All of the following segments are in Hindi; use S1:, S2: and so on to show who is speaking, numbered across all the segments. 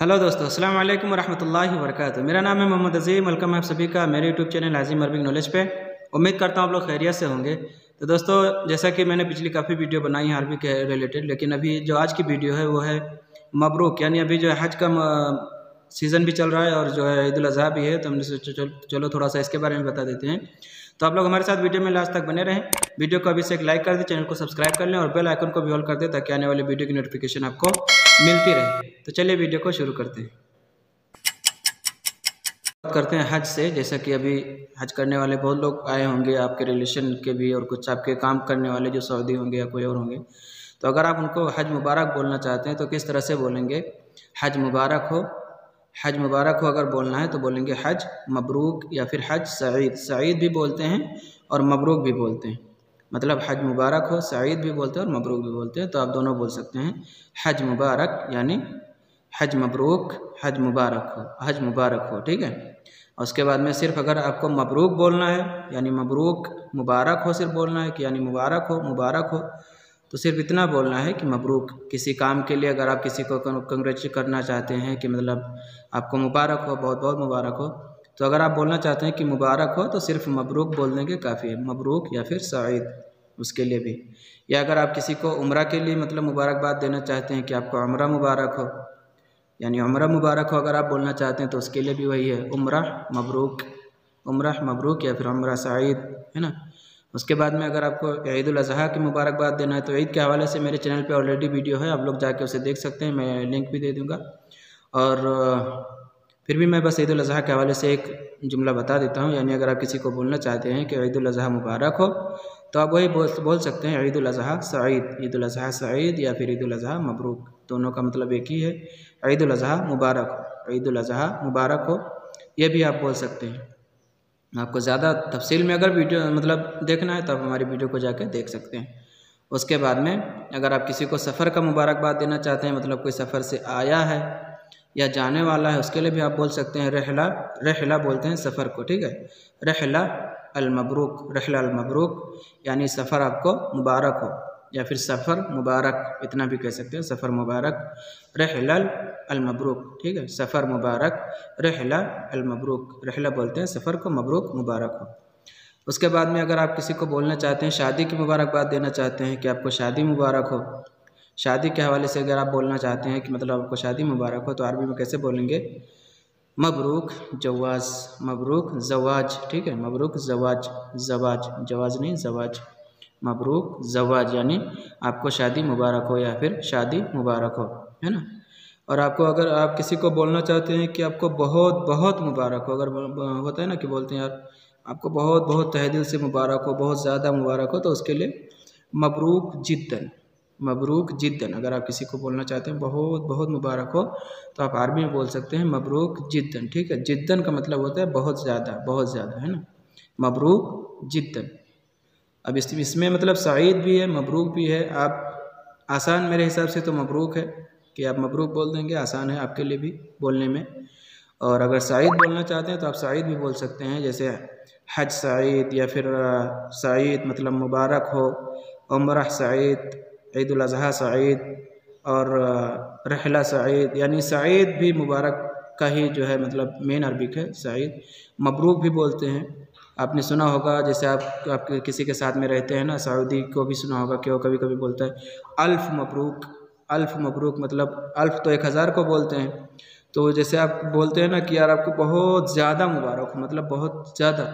S1: हेलो दोस्तों, अस्सलाम वालेकुम रहमतुल्लाहि व बरकातुहू। मेरा नाम है मोहम्मद अजीम। वेलकम है आप सभी का मेरे यूट्यूब चैनल अजीम अरबिक नॉलेज पे। उम्मीद करता हूँ आप लोग खैरियत से होंगे। तो दोस्तों, जैसा कि मैंने पिछली काफ़ी वीडियो बनाई है अरबी के रिलेटेड, लेकिन अभी जो आज की वीडियो है वो है मबरूक, यानी अभी जो है हज का सीज़न भी चल रहा है और जो है ईद उल अज़हा भी है, तो हमने सोचा चलो थोड़ा सा इसके बारे में बता देते हैं। तो आप लोग हमारे साथ वीडियो में लास्ट तक बने रहें। वीडियो को अभी से एक लाइक कर दें, चैनल को सब्सक्राइब कर लें और बेल आइकन को भी ऑल कर दें ताकि आने वाली वीडियो की नोटिफिकेशन आपको मिलती रहे। तो चलिए वीडियो को शुरू करते हैं। बात करते हैं हज से। जैसा कि अभी हज करने वाले बहुत लोग आए होंगे, आपके रिलेशन के भी और कुछ आपके काम करने वाले जो सऊदी होंगे या कोई और होंगे। तो अगर आप उनको हज मुबारक बोलना चाहते हैं तो किस तरह से बोलेंगे? हज मुबारक हो। हज मुबारक हो अगर बोलना है तो बोलेंगे हज मबरूक या फिर हज सईद। सईद भी बोलते हैं और मबरूक भी बोलते हैं। मतलब हज मुबारक हो, सईद भी बोलते हैं और मबरूक भी बोलते हैं। तो आप दोनों बोल सकते हैं। हज मुबारक यानी हज मबरूक, हज मुबारक हो, हज मुबारक हो। ठीक है। और उसके बाद में सिर्फ अगर आपको मबरूक बोलना है यानी मबरूक मुबारक हो सिर्फ बोलना है कि यानी मुबारक हो, मुबारक हो, तो सिर्फ इतना बोलना है कि मबरूक। किसी काम के लिए अगर आप किसी को कंग्रेचुलेट करना चाहते हैं कि मतलब आपको मुबारक हो, बहुत बहुत मुबारक हो, तो अगर आप बोलना चाहते हैं कि मुबारक हो तो सिर्फ मबरूक बोल देंगे, काफ़ी है। मबरूक या फिर सईद उसके लिए भी। या अगर आप किसी को उम्रा के लिए मतलब मुबारकबाद देना चाहते हैं कि आपको उम्रा मुबारक हो, यानी उम्रा मुबारक हो अगर आप बोलना चाहते हैं तो उसके लिए भी वही है, उम्रा मबरूक, उम्रा मबरूक या फिर उम्रा सईद, है ना। उसके बाद में अगर आपको ईद उल अज़हा की मुबारकबाद देना है तो ईद के हवाले से मेरे चैनल पे ऑलरेडी वीडियो है, आप लोग जाके उसे देख सकते हैं, मैं लिंक भी दे दूँगा। और फिर भी मैं बस ईद उल अज़हा के हवाले से एक जुमला बता देता हूँ। यानी अगर आप किसी को बोलना चाहते हैं कि ईद उल अज़हा मुबारक हो तो आप वही बोल सकते हैं, ईद उल अज़हा सईद, ईद उल अज़हा सईद या फिर ईद उल अज़हा मबरूक। दोनों का मतलब एक ही है, ईद उल अज़हा मुबारक हो, ईद उल अज़हा मुबारक हो, ये भी आप बोल सकते हैं। आपको ज़्यादा तफसील में अगर वीडियो मतलब देखना है तो आप हमारी वीडियो को जाकर देख सकते हैं। उसके बाद में अगर आप किसी को सफ़र का मुबारकबाद देना चाहते हैं, मतलब कोई सफ़र से आया है या जाने वाला है, उसके लिए भी आप बोल सकते हैं रहला। रहला बोलते हैं सफ़र को। ठीक है। रहला अल मबरूक, रहला अल मबरूक यानी सफ़र आपको मुबारक हो या फिर सफ़र मुबारक, इतना भी कह सकते हैं, सफ़र मुबारक, रहला अल मबरूक। ठीक है। सफ़र मुबारक, रहला अल मबरूक, रहला बोलते हैं सफ़र को, मबरूक मुबारक हो। उसके बाद में अगर आप किसी को बोलना चाहते हैं, शादी की मुबारकबाद देना चाहते हैं कि आपको शादी मुबारक हो, शादी के हवाले से अगर आप बोलना चाहते हैं कि मतलब आपको शादी मुबारक हो, तो अरबी में कैसे बोलेंगे? Mabrook जवाज़, Mabrook जवाज। ठीक है। मबरूक जवाज, जवाज, जवाज नहीं जवाज, मबरूक जवाज यानी आपको शादी मुबारक हो या फिर शादी मुबारक हो, है ना। और आपको अगर आप किसी को बोलना चाहते हैं कि आपको बहुत बहुत मुबारक हो, अगर होता है ना कि बोलते हैं यार आपको बहुत बहुत तहे दिल से मुबारक हो, बहुत ज़्यादा मुबारक हो, तो उसके लिए मबरूक जिद्दन, मबरूक जिद्दन। अगर आप किसी को बोलना चाहते हैं बहुत बहुत मुबारक हो तो आप अरबी में बोल सकते हैं मबरूक जिद्दन। ठीक है। जिद्दन का मतलब होता है बहुत ज़्यादा, बहुत ज़्यादा, है ना, मबरूक जिद्दन। अब इसमें मतलब सईद भी है, मबरूक भी है। आप आसान मेरे हिसाब से तो मबरूक है कि आप मबरूक बोल देंगे, आसान है आपके लिए भी बोलने में। और अगर सईद बोलना चाहते हैं तो आप सईद भी बोल सकते हैं, जैसे हज सईद या फिर सईद मतलब मुबारक हो, उम्रा सईद, ईद उल अज़हा सईद और रहला सईद, यानी सईद भी मुबारक का ही जो है मतलब मेन अरबिक है सईद। मबरूक भी बोलते हैं, आपने सुना होगा, जैसे आप किसी के साथ में रहते हैं ना, सऊदी को भी सुना होगा कि वो कभी कभी बोलता है अल्फ़ मबरूक। अल्फ़ मबरूक मतलब अल्फ़ तो 1000 को बोलते हैं, तो जैसे आप बोलते हैं ना कि यार आपको बहुत ज़्यादा मुबारक हो, मतलब बहुत ज़्यादा,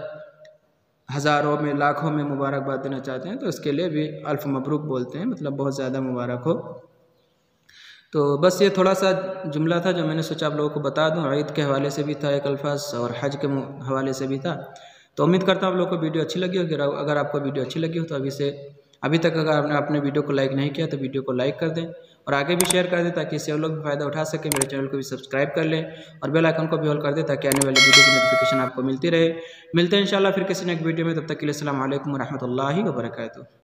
S1: हज़ारों में लाखों में मुबारकबाद देना चाहते हैं तो इसके लिए भी अल्फ़ मबरूक बोलते हैं, मतलब बहुत ज़्यादा मुबारक हो। तो बस ये थोड़ा सा जुमला था जो मैंने सोचा आप लोगों को बता दूं। ईद के हवाले से भी था एक अल्फाज और हज के हवाले से भी था। तो उम्मीद करता हूँ आप लोगों को वीडियो अच्छी लगी होगी। अगर आपको वीडियो अच्छी लगी हो तो अभी तक अगर आपने अपने वीडियो को लाइक नहीं किया तो वीडियो को लाइक कर दें और आगे भी शेयर कर दें ताकि इससे लोग भी फ़ायदा उठा सकें। मेरे चैनल को भी सब्सक्राइब कर लें और बेल आइकन को भी ऑल कर दें ताकि आने वाली वीडियो की नोटिफिकेशन आपको मिलती रहे। मिलते हैं इंशाल्लाह फिर किसी नेक्स्ट वीडियो में, तब तक के लिए अस्सलाम वालेकुम व रहमतुल्लाहि व बरकातुहू।